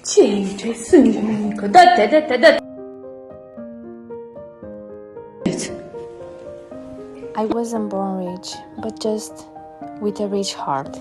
Ce-i ce sânge, mămică? Dă-te, dă-te, dă-te! I wasn't born rich, but just with a rich heart.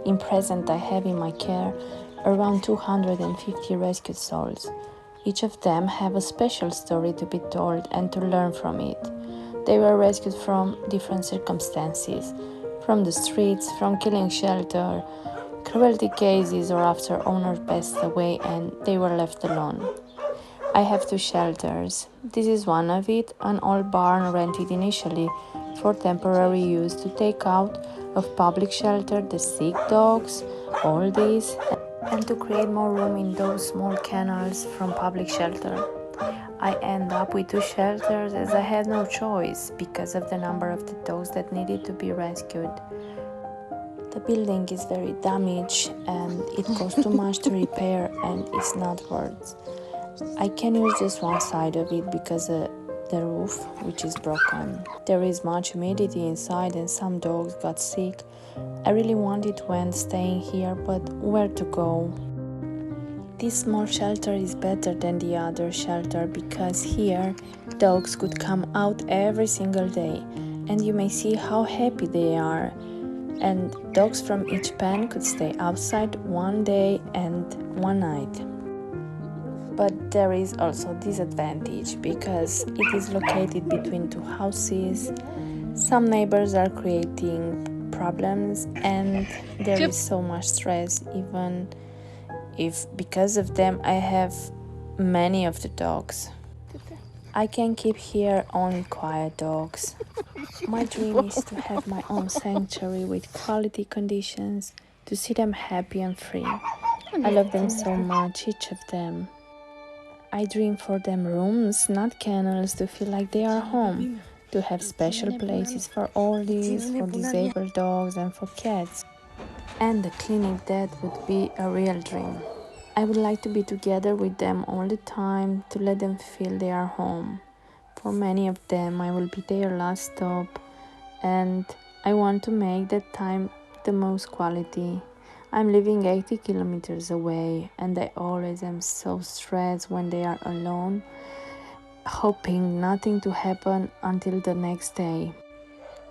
In present, I have in my care around 250 rescued souls. Each of them have a special story to be told and to learn from it. They were rescued from different circumstances, from the streets, from killing shelter, cruelty cases, or after owner passed away and they were left alone. I have two shelters. This is one of it, an old barn rented initially for temporary use to take out of public shelter the sick dogs, oldies, and to create more room in those small kennels from public shelter. I end up with two shelters as I had no choice because of the number of the dogs that needed to be rescued. The building is very damaged and it costs too much to repair and it's not worth. I can use just one side of it because the roof, which is broken. There is much humidity inside and some dogs got sick. I really wanted to end staying here, but where to go? This small shelter is better than the other shelter because here dogs could come out every single day and you may see how happy they are. And dogs from each pen could stay outside one day and one night. But there is also disadvantage because it is located between two houses. Some neighbors are creating problems and there is so much stress, even if because of them I have many of the dogs. I can keep here only quiet dogs. My dream is to have my own sanctuary with quality conditions, to see them happy and free. I love them so much, each of them. I dream for them rooms, not kennels, to feel like they are home, to have special places for oldies, for disabled dogs and for cats. And a clinic, that would be a real dream. I would like to be together with them all the time, to let them feel they are home. For many of them, I will be their last stop, and I want to make that time the most quality. I'm living 80 kilometers away, and I always am so stressed when they are alone, hoping nothing to happen until the next day.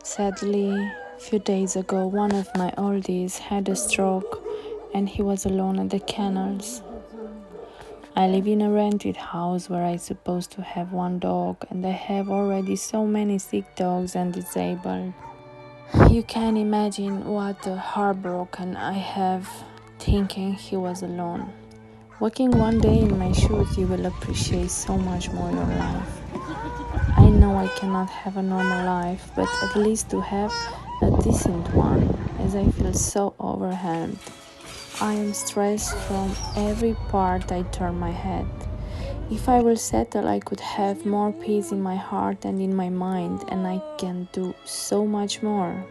Sadly, a few days ago, one of my oldies had a stroke and he was alone at the kennels. I live in a rented house where I'm supposed to have one dog, and I have already so many sick dogs and disabled. You can imagine what a heartbroken I have thinking he was alone. Walking one day in my shoes, you will appreciate so much more your life. I know I cannot have a normal life, but at least to have a decent one, as I feel so overwhelmed. I am stressed from every part I turn my head. If I will settle, I could have more peace in my heart and in my mind, and I can do so much more.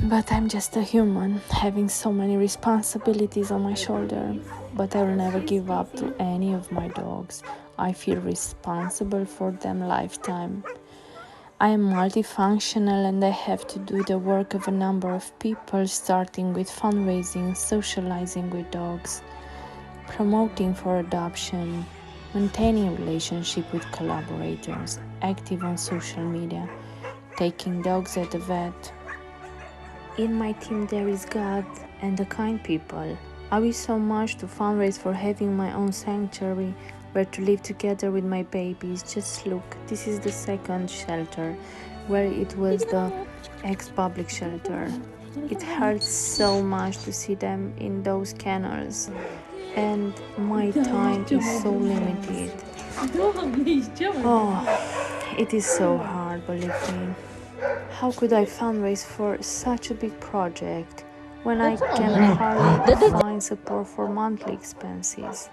But I'm just a human, having so many responsibilities on my shoulder. But I will never give up to any of my dogs. I feel responsible for them lifetime. I am multifunctional and I have to do the work of a number of people, starting with fundraising, socializing with dogs, promoting for adoption, maintaining a relationship with collaborators, active on social media, taking dogs at the vet. In my team there is God and the kind people. I wish so much to fundraise for having my own sanctuary where to live together with my babies. Just look, this is the second shelter where it was the ex-public shelter. It hurts so much to see them in those kennels, and my time is so limited. Oh, it is so hard, believe me. How could I fundraise for such a big project when I can hardly find support for monthly expenses?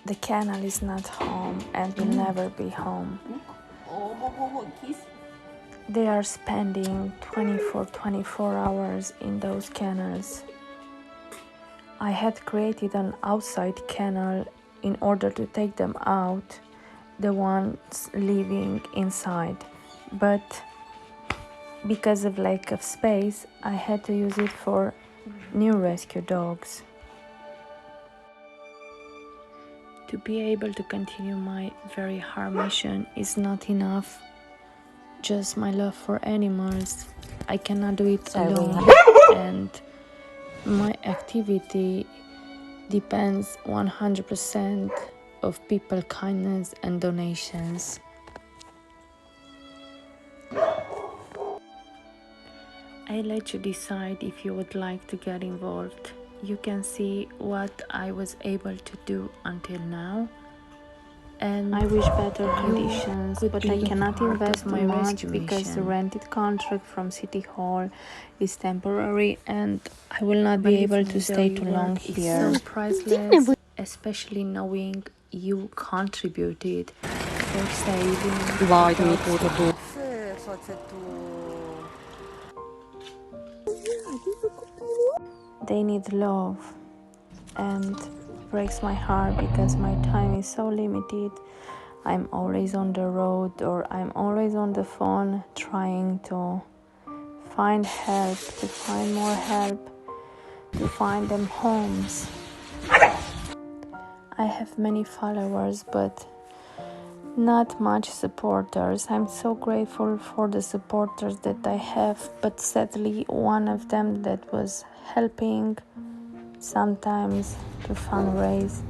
The kennel is not home and will never be home. They are spending 24 hours in those kennels. I had created an outside kennel in order to take them out, the ones living inside. But because of lack of space, I had to use it for new rescue dogs. To be able to continue my very hard mission is not enough. Just my love for animals. I cannot do it alone, and my activity depends 100% of people kindness and donations. I let you decide if you would like to get involved. You can see what I was able to do until now. And I wish better conditions, but I cannot invest too much because the rented contract from City Hall is temporary and I will not be able to stay too long here. So priceless, especially knowing you contributed for saving life. They need love, and breaks my heart because my time is so limited. I'm always on the road or I'm always on the phone trying to find help, to find more help, to find them homes. I have many followers but not much supporters. I'm so grateful for the supporters that I have, but sadly one of them that was helping sometimes to fundraise,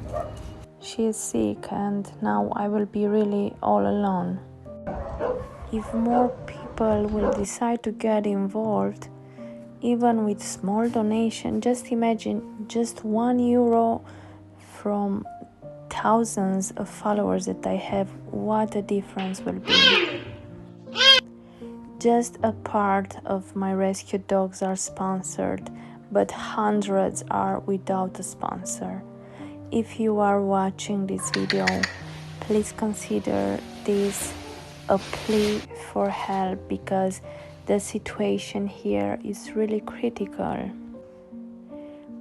she is sick and now I will be really all alone. If more people will decide to get involved, even with small donation, just imagine just €1 from thousands of followers that I have, what a difference will be. Just a part of my rescued dogs are sponsored, but hundreds are without a sponsor. If you are watching this video, please consider this a plea for help because the situation here is really critical.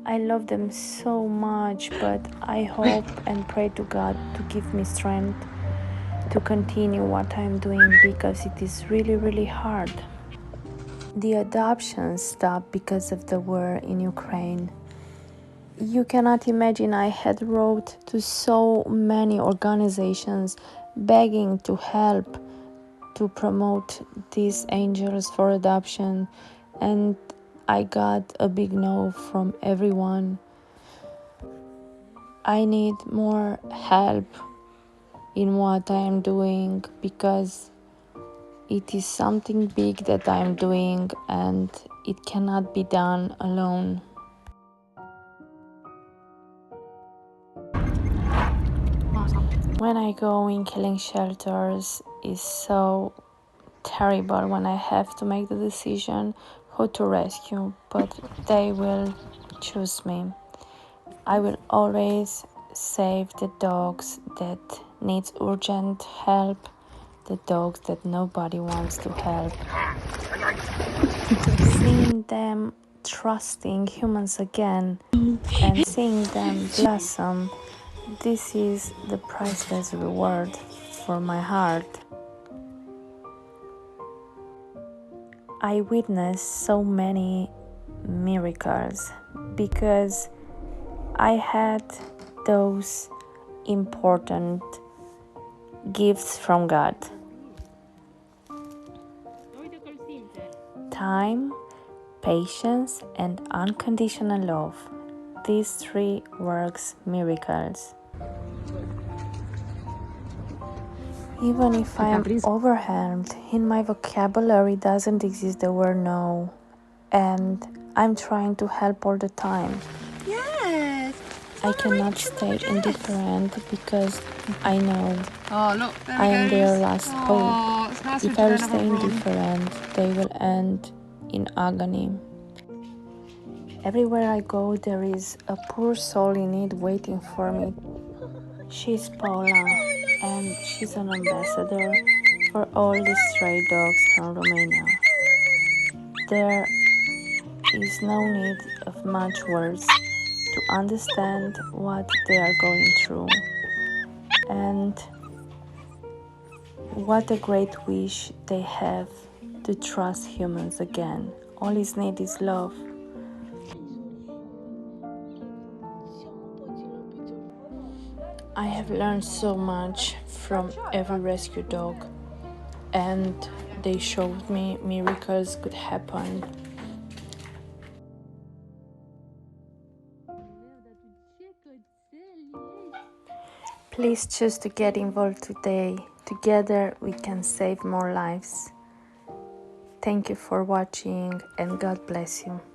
I love them so much, but I hope and pray to God to give me strength to continue what I'm doing because it is really, really hard. The adoption stopped because of the war in Ukraine. You cannot imagine, I had wrote to so many organizations begging to help to promote these angels for adoption, and I got a big no from everyone. I need more help in what I am doing because it is something big that I am doing and it cannot be done alone. When I go in killing shelters, it's so terrible when I have to make the decision who to rescue, but they will choose me. I will always save the dogs that needs urgent help, the dogs that nobody wants to help. Seeing them trusting humans again and seeing them blossom, this is the priceless reward for my heart. I witnessed so many miracles because I had those important gifts from God. Time, patience, and unconditional love. These three works miracles. Even if I am overwhelmed, in my vocabulary doesn't exist the word no, and I'm trying to help all the time. Yes. I cannot stay indifferent because I know Oh, look, there I am goes. their last Oh, hope. it's nice If when I you don't stay have a run. indifferent, they will end in agony. Everywhere I go, there is a poor soul in need waiting for me. She's Paula, and she's an ambassador for all the stray dogs from Romania. There is no need of much words to understand what they are going through. And what a great wish they have to trust humans again. All is need is love. I have learned so much from every rescue dog, and they showed me miracles could happen. Please choose to get involved today. Together we can save more lives. Thank you for watching and God bless you.